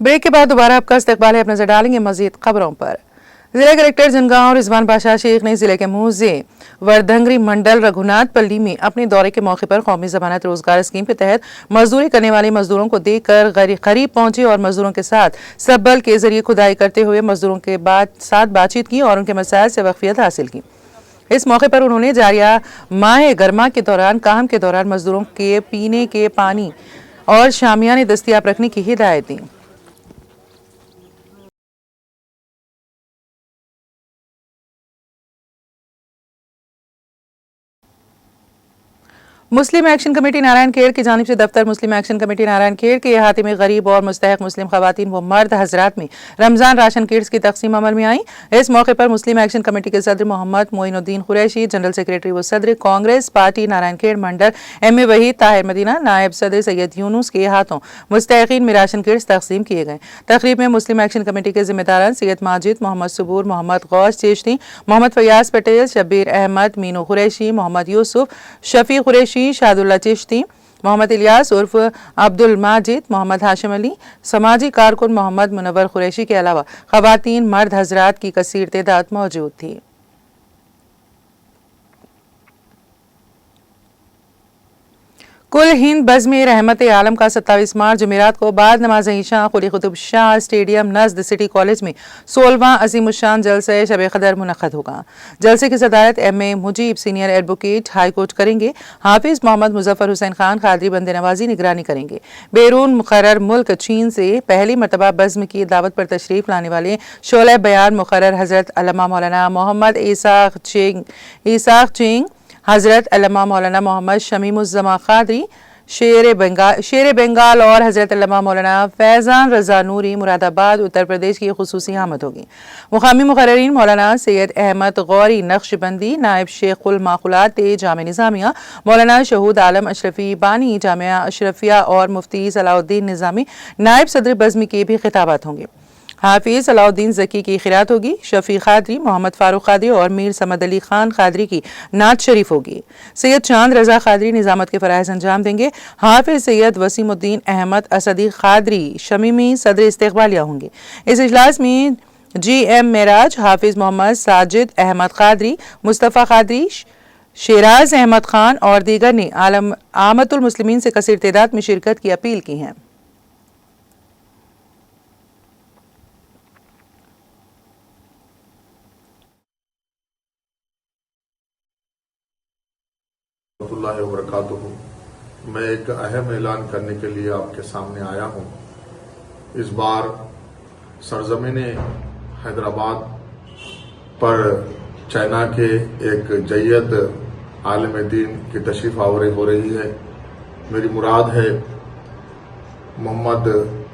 Break के बाद दोबारा आपका इस्तकबाल है। अब नजर डालेंगे मजीद खबरों पर। जिला कलेक्टर जनगांव रिजवान बादशाह शेख ने जिले के मुहजे वर्धंगरी मंडल रघुनाथपल्ली में अपने दौरे के मौके पर कौमी जमानत रोजगार स्कीम के तहत मजदूरी करने वाले मजदूरों को देखकर करीब पहुंचे और मजदूरों के साथ सब्बल के जरिए खुदाई करते हुए मजदूरों के साथ बातचीत की और उनके मसाइल से वाकफियत हासिल की। इस मौके पर उन्होंने जारिया माह गर्मा के दौरान काम के दौरान मजदूरों के पीने के पानी और शामियाने दस्तियाब रखने की हिदायत दी। मुस्लिम एक्शन कमेटी नारायण खेड़ की जानिब से दफ्तर मुस्लिम एक्शन कमेटी नारायण खेड़ के अहाते में गरीब और मुस्तहक मुस्लिम खवातीन व मर्द हजरात में रमजान राशन किट्स की तकसीम अमल में आई। इस मौके पर मुस्लिम एक्शन कमेटी के सदर मोहम्मद मोइनुद्दीन कुरैशी, जनरल सेक्रेटरी व सदर कांग्रेस पार्टी नारायण खेड़ मंडल एम.ए. वहीद ताहिर मदीना, नायब सदर सैयद यूनुस के हाथों मुस्तहकीन में राशन किट्स तकसीम किए गए। तकरीब में मुस्लिम एक्शन कमेटी के जिम्मेदारान सैयद माजिद, मोहम्मद सबूर, मोहम्मद गौस चिश्ती, मोहम्मद फयाज पटेल, शब्बीर अहमद, मीनू कुरैशी, मोहम्मद यूसुफ, शफी कुरैशी, शादुल्ला चिश्ती, मोहम्मद इलियास उर्फ अब्दुल माजिद, मोहम्मद हाशिम अली, समाजी कारकुन मोहम्मद मुनव्वर कुरैशी के अलावा खवातीन मर्द हजरात की कसीर तादाद मौजूद थी। कुल हिंद बज़्म रहमत आलम का 27 मार्च जुमेरात को बाद नमाज ईशा कुली कुतुब शाह स्टेडियम नज़द सिटी कॉलेज में 16वां अज़ीमुश्शान जलसा शब क़दर मुनक़्क़द होगा। जलसे की सदारत M A. Mujeeb senior advocate high court करेंगे। हाफिज मोहम्मद मुजफ्फर हुसैन खान कादरी बंदे नवाजी निगरानी करेंगे। बैरून मुक़र्रर मुल्क चीन से पहली मरतबा बज़्म की दावत पर तशरीफ लाने वाले शोले बयान मुक़र्रर हज़रत अल्लामा मौलाना मोहम्मद ईसाक चेंग, हज़रत अल्लामा मौलाना मोहम्मद शमीमुज़्ज़मा क़ादरी शेर बंगाल और हज़रत अल्लामा मौलाना फैज़ान रज़ा नूरी मुरादाबाद उत्तर प्रदेश की खुसूसी आमद होगी। मुक़ामी मुक़र्ररीन मौलाना सैयद अहमद गौरी नक्शबंदी, नायब शेखुल माक़ुलात जामे निज़ामिया, मौलाना शहूद आलम अशरफी बानी जामिया अशरफिया और मुफ्ती सलाउद्दीन निज़ामी नायब सदर बज़्म के भी खिताबात होंगे। हाफिज सलाउद्दीन ज़की की खिरात होगी। शफी क़ादरी, मोहम्मद फारूक क़ादरी और मीर समद अली खान क़ादरी की नात शरीफ होगी। सैयद चांद रज़ा क़ादरी निज़ामत के फ़राइज़ अंजाम देंगे। हाफिज सैयद वसीमुद्दीन अहमद असदी क़ादरी शमीमी सदर इस्तक़बालिया होंगे। इस इजलास में जी.एम. मेराज, हाफिज मोहम्मद साजिद अहमद क़ादरी, मुस्तफ़ा क़ादरी, शेराज अहमद खान और दीगर ने आमतुल मुस्लिमीन से कसीर तादाद में शिरकत की अपील की है। मैं एक अहम ऐलान करने के लिए आपके सामने आया हूं। इस बार सरजमीन हैदराबाद पर चाइना के एक जय्यद आलिम दीन की तशरीफ आवरी हो रही है। मेरी मुराद है मोहम्मद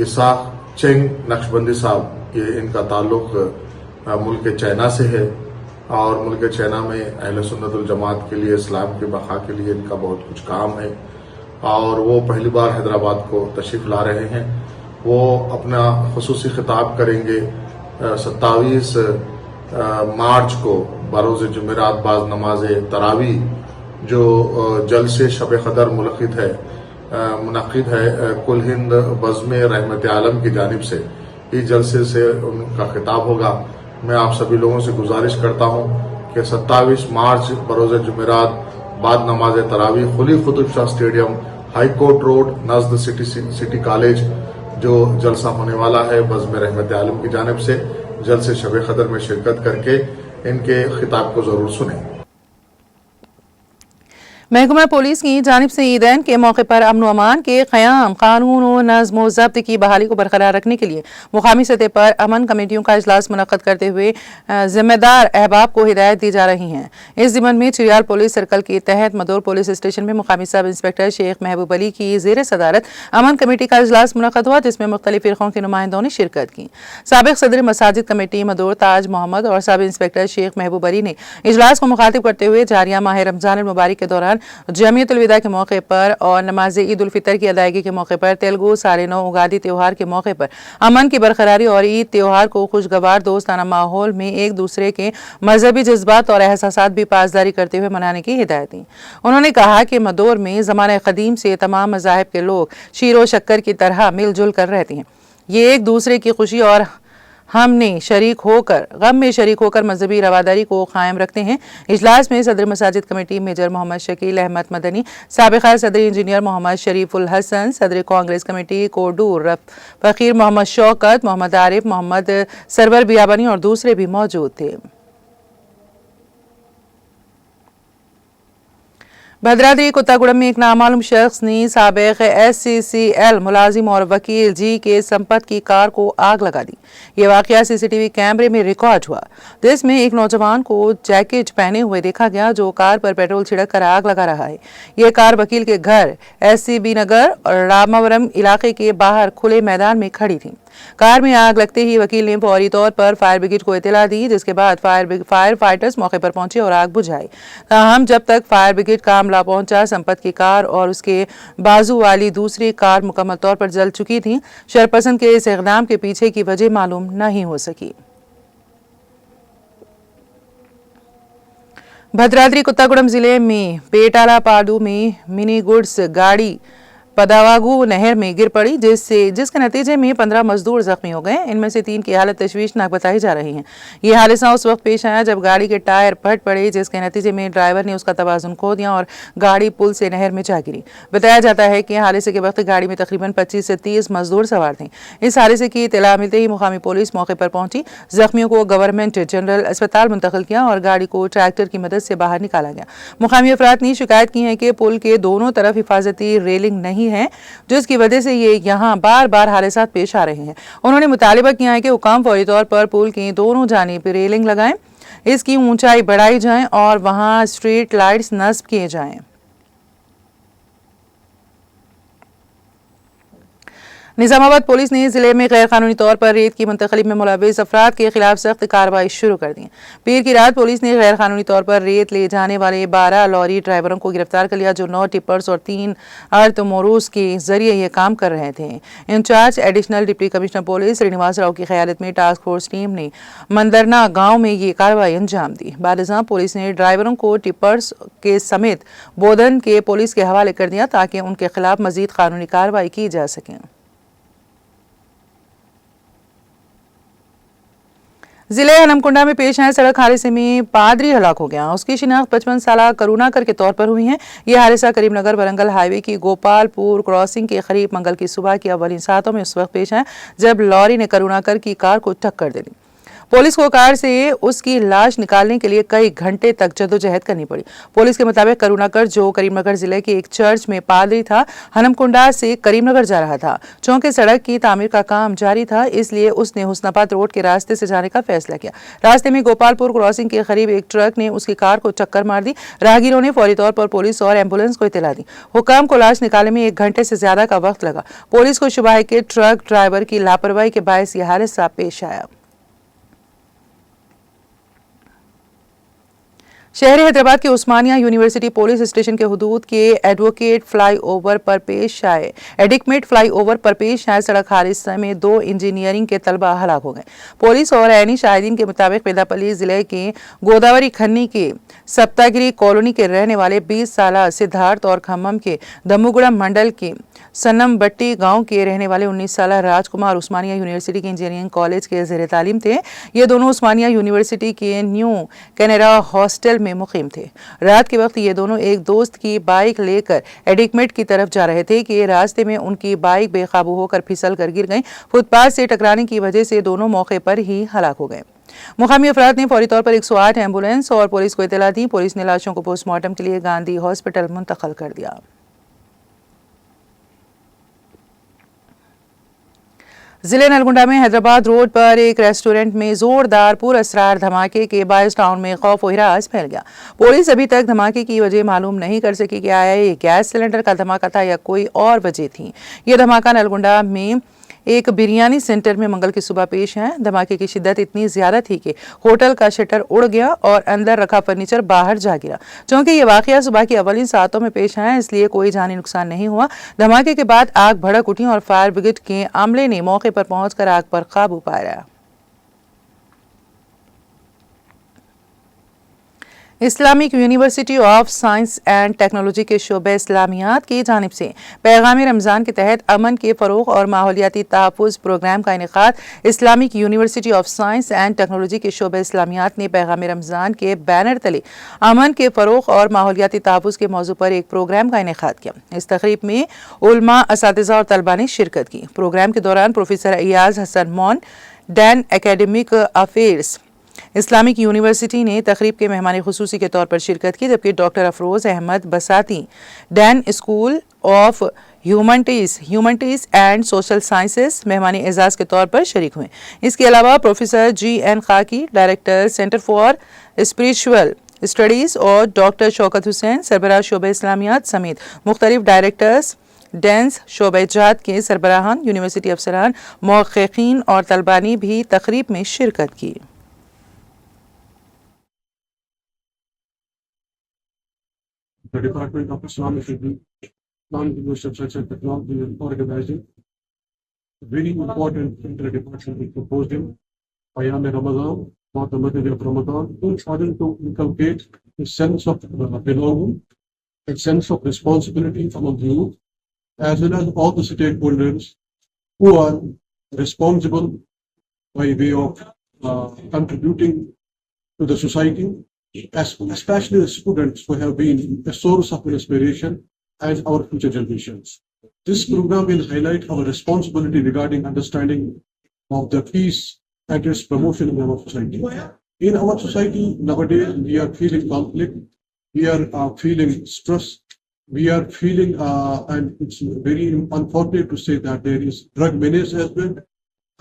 इसाक चेंग नक्शबंदी साहब। ये इनका ताल्लुक मुल्क चाइना से है और मुल्क चाइना में अहले सुन्नत वल जमात के लिए, इस्लाम की बका के लिए इनका बहुत कुछ काम है और वो पहली बार हैदराबाद को तशरीफ ला रहे हैं। वो अपना खुसूसी खिताब करेंगे 27 मार्च को बरोज़ जुमेरात बाज़ नमाज तरावी जो जलसे शब क़दर मुनक़्क़िद है कुल हिंद बज़्म रहमत आलम की जानिब से। इस जलसे से उनका खिताब होगा। मैं आप सभी लोगों से गुजारिश करता हूं कि 27 मार्च बरोज़ जुमेरात बाद नमाज तरावी Quli Qutb Shah stadium high court road नज़द सिटी कॉलेज जो जलसा होने वाला है बज़्म रहमत आलम की जानिब से, जलसे शब क़दर में शिरकत करके इनके खिताब को जरूर सुनें। महकमा पुलिस की जानिब से ईदैन के मौके पर अमन व अमान के क़याम, कानून व नज़्म व ज़ब्त की बहाली को बरकरार रखने के लिए मुकामी सतह पर अमन कमेटियों का इजलास मुनक़्क़द करते हुए जिम्मेदार अहबाब को हिदायत दी जा रही हैं। इस ज़िम्मन में चिरियाल पुलिस सर्कल के तहत मदोर पुलिस स्टेशन में मुकामी सब इंस्पेक्टर शेख महबूब अली की ज़ेर सदारत अमन कमेटी का इजलास मुनक़्क़द हुआ, जिसमें मुख्तलिफ फ़िरक़ों के नुमाइंदों ने शिरकत की। साबिक़ सदर मसाजिद कमेटी मदोर ताज मोहम्मद और सब इंस्पेक्टर शेख महबूब अली ने इजलास को मुखातिब करते हुए जारिया माह रमज़ान मुबारक के दौरान जमीयत उल विदा के मौके पर और नमाज ईद उल फितर की अदायगी के मौके पर तेलुगु साल नौ उगादी त्यौहार के मौके पर अमन की बरकरारी और ईद त्यौहार को खुशगवार दोस्ताना माहौल में एक दूसरे के मजहबी जज्बात और एहसासात भी पासदारी करते हुए मनाने की हिदायत दी। उन्होंने कहा कि मदोर में ज़माने क़दीम से तमाम मज़ाहिब के लोग शीरो शक्कर की तरह मिलजुल कर रहते हैं। ये एक दूसरे की खुशी और हमने शरीक होकर गम में शरीक होकर मजहबी रवादारी को कायम रखते हैं। इजलास में सदर मसाजिद कमेटी मेजर मोहम्मद शकील अहमद मदनी, साबिक़ा सदर इंजीनियर मोहम्मद शरीफुल हसन, सदर कांग्रेस कमेटी कोडूर फ़कीर मोहम्मद शौकत, मोहम्मद आरिफ, मोहम्मद सरवर बियाबानी और दूसरे भी मौजूद थे। भद्राद्री कुत्तागुड़म में एक नामालूम शख्स ने साबिक़ SCCL मुलाजिम और वकील जी के संपत की कार को आग लगा दी। ये वाक़या CCTV कैमरे में रिकॉर्ड हुआ, जिसमें एक नौजवान को जैकेट पहने हुए देखा गया जो कार पर पेट्रोल छिड़क कर आग लगा रहा है। ये कार वकील के घर SCB नगर और रामावरम इलाके के बाहर खुले मैदान में खड़ी थी। कार में आग लगते ही वकील ने फौरी तौर पर फायर ब्रिगेड को इत्तला दी, जिसके बाद फायर फाइटर्स मौके पर पहुंचे और आग बुझाई। ताहम जब तक फायर ब्रिगेड काम ला पहुंचा, संपत की कार और उसके बाजू वाली दूसरी कार मुकम्मल तौर पर जल चुकी थी। शरपसंद के इस इक़दाम के पीछे की वजह मालूम नहीं हो सकी। भद्राद्री कुत्तागुड़म जिले में पेटाला पाडू में मिनी गुड्स गाड़ी पदावागू नहर में गिर पड़ी, जिसके नतीजे में 15 मजदूर जख्मी हो गए। इनमें से 3 की हालत तशवीशनाक बताई जा रही है। ये हादसा उस वक्त पेश आया जब गाड़ी के टायर फट पड़े, जिसके नतीजे में ड्राइवर ने उसका तवाज़ुन खो दिया और गाड़ी पुल से नहर में जा गिरी। बताया जाता है कि हादसे के वक्त गाड़ी में तकरीबन 25 से 30 मजदूर सवार थे। इस हादसे की इत्तला मिलते ही मुकामी पुलिस मौके पर पहुंची, जख्मियों को गवर्नमेंट जनरल अस्पताल मुंतकिल किया और गाड़ी को ट्रैक्टर की मदद से बाहर निकाला गया। मुकामी अफराद ने शिकायत की है कि पुल के दोनों तरफ हिफाजती रेलिंग नहीं है, जिसकी वजह से ये यहाँ बार बार हादसात पेश आ रहे हैं। उन्होंने मुतालिबा किया है कि हुकाम फौरी तौर पर पुल की दोनों जानिब रेलिंग लगाएं, इसकी ऊंचाई बढ़ाई जाए और वहां स्ट्रीट लाइट्स नस्ब किए जाएं। निजामाबाद पुलिस ने जिले में गैर कानूनी तौर पर रेत की मुंतकली में मुलव्वस अफराद के खिलाफ सख्त कार्रवाई शुरू कर दी। पीर की रात पुलिस ने गैर कानूनी तौर पर रेत ले जाने वाले 12 लॉरी ड्राइवरों को गिरफ्तार कर लिया, जो 9 टिपर्स और 3 अर्थ मोरूस के जरिए ये काम कर रहे थे। In charge additional deputy commissioner police Srinivas Rao की क़यादत में टास्क फोर्स टीम ने मंदरना गाँव में ये कार्रवाई अंजाम दी। बादशाह पुलिस ने ड्राइवरों को टिपर्स के समेत बोधन के पुलिस के हवाले कर दिया ताकि उनके खिलाफ मजीद कानूनी कार्रवाई की जा सके। जिले हनमकुंडा में पेश आए सड़क हादसे में पादरी हलाक हो गया। उसकी शिनाख्त 55 साला करुणाकर के तौर पर हुई है। यह हादसा करीमनगर वरंगल हाईवे की गोपालपुर क्रॉसिंग के करीब मंगल की सुबह की अव्वलीन सातों में उस वक्त पेश आया जब लॉरी ने करुणाकर की कार को टक्कर दे दी। पुलिस को कार से उसकी लाश निकालने के लिए कई घंटे तक जदोजहद करनी पड़ी। पुलिस के मुताबिक करुणाकर, जो करीमनगर जिले के एक चर्च में पादरी था, हनमकुंडा से करीमनगर जा रहा था। चौंके सड़क की तामीर का काम जारी था, इसलिए उसने हुस्नाबाद रोड के रास्ते से जाने का फैसला किया। रास्ते में गोपालपुर क्रॉसिंग के करीब एक ट्रक ने उसकी कार को टक्कर मार दी। राहगीरों ने फौरी तौर पर पुलिस और एम्बुलेंस को इत्तला दी। हुकाम को लाश निकालने में 1 घंटे से ज्यादा का वक्त लगा। पुलिस को शुबा है कि ट्रक ड्राइवर की लापरवाही के बायस यह हादसा पेश आया। शहर हैदराबाद के उस्मानिया यूनिवर्सिटी पुलिस स्टेशन के हुदूद के एडवोकेट फ्लाईओवर पर पेश आए सड़क हादसे में 2 इंजीनियरिंग के तलबा हलाक हो गए। पुलिस और ऐनी शाहिदीन के मुताबिक पेदापल्ली जिले के गोदावरी खन्नी के सप्तागिरी कॉलोनी के रहने वाले 20 साला सिद्धार्थ और खम्मम के दम्मुगुड़म मंडल के सन्नमबट्टी गांव के रहने वाले 19 साला राजकुमार उस्मानिया यूनिवर्सिटी के इंजीनियरिंग कॉलेज के ज़ेर तालीम थे। ये दोनों उस्मानिया यूनिवर्सिटी के न्यू कैनेरा हॉस्टल में मुकीम थे। रात के वक्त ये दोनों एक दोस्त की बाइक लेकर एडिकमेट की तरफ जा रहे थे कि रास्ते में उनकी बाइक बेकाबू होकर फिसल कर गिर गई। फुटपाथ से टकराने की वजह से दोनों मौके पर ही हलाक हो गए। मुकामी अफराद ने फौरी तौर पर 108 एम्बुलेंस और पुलिस को इतला दी। पुलिस ने लाशों को पोस्टमार्टम के लिए गांधी हॉस्पिटल मुंतकिल कर दिया। जिले नलगुंडा में हैदराबाद रोड पर एक रेस्टोरेंट में जोरदार पुरअसरार धमाके के बायस टाउन में खौफ व हिरास फैल गया। पुलिस अभी तक धमाके की वजह मालूम नहीं कर सकी कि आया ये गैस सिलेंडर का धमाका था या कोई और वजह थी। यह धमाका नलगुंडा में एक बिरयानी सेंटर में मंगल की सुबह पेश है। धमाके की शिद्दत इतनी ज्यादा थी कि होटल का शटर उड़ गया और अंदर रखा फर्नीचर बाहर जा गिरा। चूंकि ये वाकया सुबह की अवलिन सातों में पेश आया, इसलिए कोई जानी नुकसान नहीं हुआ। धमाके के बाद आग भड़क उठी और फायर ब्रिगेड के अमले ने मौके पर पहुंचकर आग पर काबू पाया। Islamic university of science and technology के शोबे इस्लामियात की जानिब से पैगाम रमज़ान के तहत अमन के फ़रोग़ और माहौलियाती तहफ़्फ़ुज़ प्रोग्राम का इनेकाद Islamic university of science and technology के शोबे इस्लामियात ने पैगाम रमज़ान के बैनर तले अमन के फ़रोग़ और माहौलियाती तहफ़्फ़ुज़ के मौजू पर एक प्रोग्राम का इनेकाद किया। इस तक़रीब में उलमा, असातिज़ा और तलबा ने शिरकत की। प्रोग्राम के दौरान प्रोफेसर अयाज हसन मौन, Dan academic affairs Islamic university ने तकरीब के मेहमान खुसूसी के तौर पर शिरकत की, जबकि doctor Afroz Ahmad Basati dean school of humanities and social sciences मेहमान एजाज़ के तौर पर शरीक हुए। इसके अलावा professor GN Khaki, director centre for spiritual studies और डॉक्टर शौकत हुसैन, सरबराह शोबे इस्लामियात समेत मुख्तलिफ डायरेक्टर्स, डेंस शोबे जात के सरबराहान, यूनिवर्सिटी अफसरान, मुहक़्क़ीक़ीन और तलबा ने भी तकरीब में शिरकत की। The Department of Islamic Studies, Islamic University of Science and Technology is organizing a very important inter-departmental symposium, Ayam Ramadan, about the message of Ramadan, in order to inculcate a sense of belonging, a sense of responsibility among the youth, as well as all the stakeholders who are responsible by way of contributing to the society, especially the students who have been a source of inspiration and our future generations. This program will highlight our responsibility regarding understanding of the peace and its promotion in our society. In our society nowadays, we are feeling conflict, we are feeling stress, we are feeling, and it's very unfortunate to say that there is drug menace as well,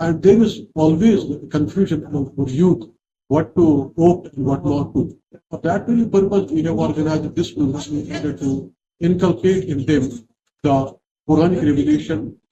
and there is always confusion among the youth what to opt and what not to. For that very purpose, we have organized this program in order to inculcate in them the Quranic revelation,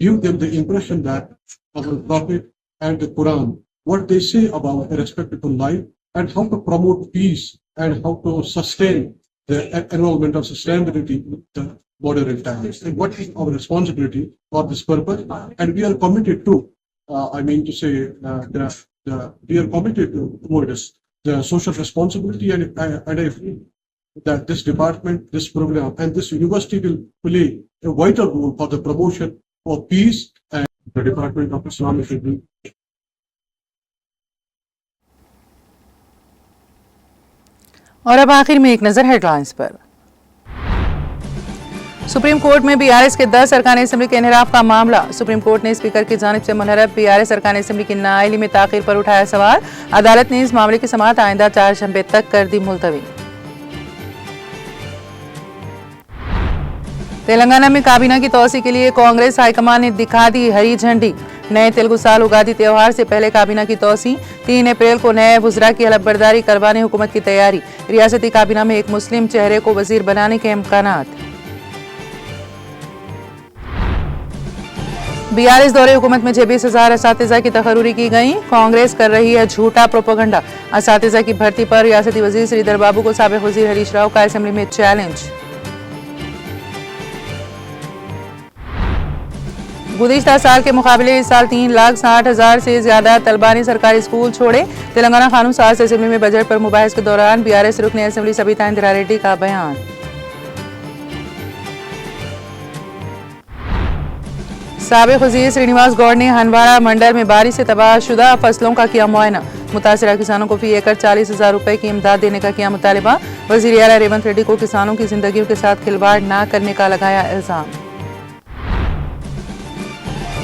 give them the impression that our Prophet and the Quran, what they say about a respectable life and how to promote peace and how to sustain the environmental sustainability with the modern times. And what is our responsibility for this purpose? And we are committed to, we are committed towards the social responsibility, and I feel that this department, this program, and this university will play a vital role for the promotion of peace and the Department of Islamic Studies. और अब आखिर में एक नजर headlines पर। Supreme court में BRS के 10 अरकान असेंबली के इनहराफ का मामला। सुप्रीम कोर्ट ने स्पीकर की जानिब से मुनहरफ BRS अरकान असेंबली की नाअहली में ताखीर पर उठाया सवाल। अदालत ने इस मामले की समाअत आइंदा 4 शंबे तक कर दी मुलतवी। तेलंगाना में काबीना की तौसी के लिए कांग्रेस हाईकमान ने दिखा दी हरी झंडी। नए तेलुगु साल उगादी त्योहार से पहले काबीना की तौसी। 3 अप्रैल को नए वुज़रा की हलफबरदारी करवाने हुकूमत की तैयारी। रियासती काबीना में एक मुस्लिम चेहरे को वजीर बनाने के इम्कानात। BRS दौरे हुकूमत में 26,000 असातिज़ा की तकर्रूरी की गई। कांग्रेस कर रही है झूठा प्रोपेगेंडा। असातिज़ा की भर्ती पर रियासती वजीर श्रीधर बाबू को साबिक़ वजीर हरीश राव का असेंबली में चैलेंज। गुज़िश्ता साल के मुकाबले इस साल 3,60,000 से ज्यादा तलबा ने सरकारी स्कूल छोड़े। तेलंगाना कानून साज असेंबली में बजट पर मुबाहिस के दौरान BRS रुकन असेंबली सबिता इंदिरा रेड्डी का बयान। साबिक़ वज़ीर श्रीनिवास गौड़ ने हंदवाड़ा मंडल में बारिश से तबाह शुदा फसलों का किया मुआयना। मुतासिरा किसानों को फी एकड़ 40,000 रुपए की इमदाद देने का किया मुतालिबा। वज़ीर आला रेवंत रेड्डी को किसानों की जिंदगियों के साथ खिलवाड़ न करने का लगाया इल्जाम।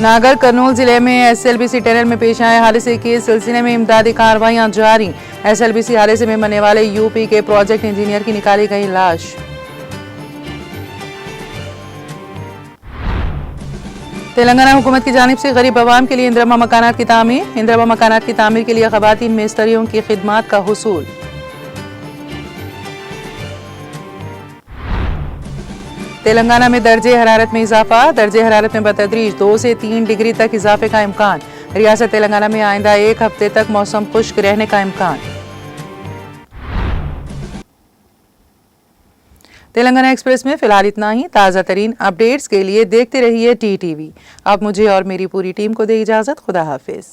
नागर कर्नूल जिले में एसएलबीसी टनल में पेश आए हादसे के सिलसिले में इमदादी कार्रवाइयां जारी। एसएलबीसी हादसे में मरने वाले यूपी के प्रोजेक्ट इंजीनियर की निकाली गई लाश। तेलंगाना हुकूमत की जानिब से गरीब अवाम के लिए इंदिरा मकानात की तामीर। इंदिरा मकानात की तामीर के लिए ख़वातीन मिस्त्रियों की खिदमात का हुसूल। तेलंगाना में दर्जे हरारत में इजाफा। दर्जे हरारत में बतदरीज 2 से 3 डिग्री तक इजाफे का इम्कान। रियासत तेलंगाना में आइंदा 1 हफ्ते तक मौसम खुश्क रहने का इम्कान। तेलंगाना एक्सप्रेस में फिलहाल इतना ही। ताज़ा तरीन अपडेट्स के लिए देखते रहिए टीटीवी। अब मुझे और मेरी पूरी टीम को दे इजाज़त। खुदा हाफिज।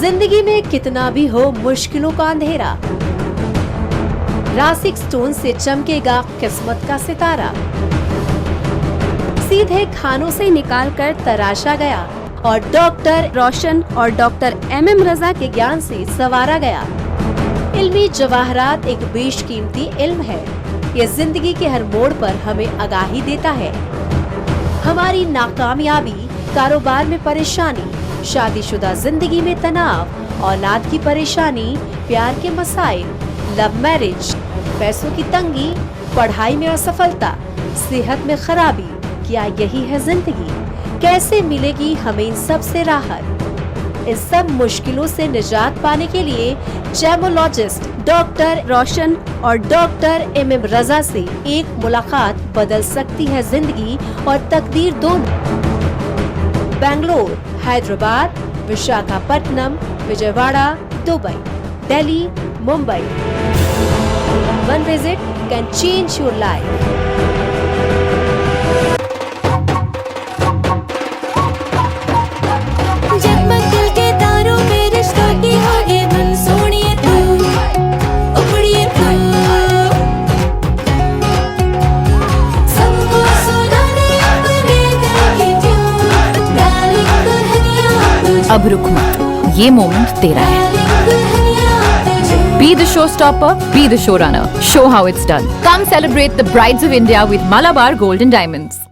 जिंदगी में कितना भी हो मुश्किलों का अंधेरा, रासिक स्टोन से चमकेगा किस्मत का सितारा। सीधे खानों से निकालकर तराशा गया और डॉक्टर रोशन और डॉक्टर MM रजा के ज्ञान से संवारा गया। इल्मी जवाहरात एक बेशकीमती इल्म है। ये जिंदगी के हर मोड़ पर हमें आगाही देता है। हमारी नाकामयाबी, कारोबार में परेशानी, शादीशुदा जिंदगी में तनाव, औलाद की परेशानी, प्यार के मसाइल, लव मैरिज, पैसों की तंगी, पढ़ाई में असफलता, सेहत में खराबी, क्या यही है जिंदगी? कैसे मिलेगी हमें इन सब से राहत? इस सब मुश्किलों से निजात पाने के लिए जेमोलॉजिस्ट डॉक्टर रोशन और डॉक्टर MM रजा से एक मुलाकात बदल सकती है जिंदगी और तकदीर दोनों। Bangalore, Hyderabad, Visakhapatnam, Vijayawada, Dubai, Delhi, Mumbai. One visit can change your life. जगमग दिल के तारों में रिश्तों की होगी धुन, सोनिए तू, उमड़िए तू, सबको सुनाने अपने दिल की ट्यून, डार्लिंग दुल्हनिया तुझे, अब रुक मत, ये मोमेंट तेरा है। डार्लिंग दुल्हनिया तुझे। Be the showstopper, be the showrunner. Show how it's done. Come celebrate the brides of India with Malabar Gold and Diamonds.